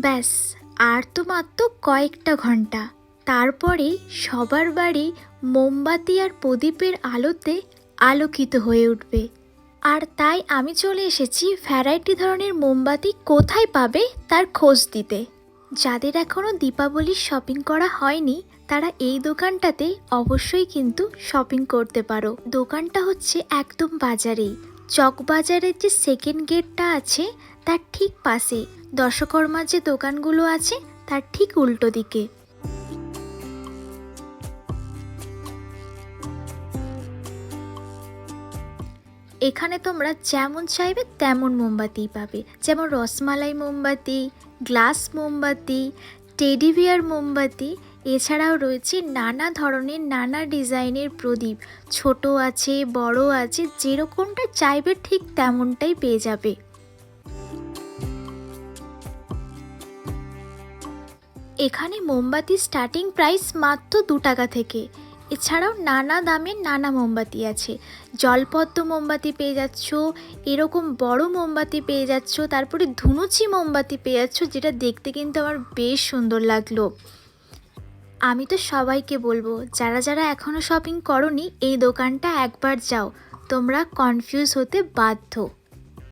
ব্যাস, আর তো মাত্র কয়েকটা ঘন্টা, তারপরে সবার বাড়ি মোমবাতি আর প্রদীপের আলোতে আলোকিত হয়ে উঠবে। আর তাই আমি চলে এসেছি ভ্যারাইটি ধরনের মোমবাতি কোথায় পাবে তার খোঁজ দিতে। যাদের এখনও দীপাবলির শপিং করা হয়নি তারা এই দোকানটাতে অবশ্যই কিন্তু শপিং করতে পারো। দোকানটা হচ্ছে একদম বাজারেই, চকবাজারের যে সেকেন্ড গেটটা আছে তার ঠিক পাশে, দশকর্মার যে দোকানগুলো আছে তার ঠিক উল্টো দিকে। এখানে তোমরা যেমন চাইবে তেমন মোমবাতি পাবে, যেমন রসমালাই মোমবাতি, গ্লাস মোমবাতি, টেডি বিয়ার মোমবাতি, এছাড়াও রয়েছে নানা ধরনের নানা ডিজাইনের প্রদীপ, ছোট আছে বড় আছে, যেরকমটা চাইবে ঠিক তেমনটাই পেয়ে যাবে। এখানে মোমবাতির স্টার্টিং প্রাইস মাত্র 2 টাকা থেকে। এছাড়াও নানা দামের নানা মোমবাতি আছে, জলপদ্ম মোমবাতি পেয়ে যাচ্ছ, এরকম বড় মোমবাতি পেয়ে যাচ্ছ, তারপরে ধুনুচি মোমবাতি পেয়ে যাচ্ছ, যেটা দেখতে কিন্তু আমার বেশ সুন্দর লাগলো। আমি তো সবাইকে বলবো যারা যারা এখনও শপিং করোনি এই দোকানটা একবার যাও, তোমরা কনফিউজ হতে বাধ্য।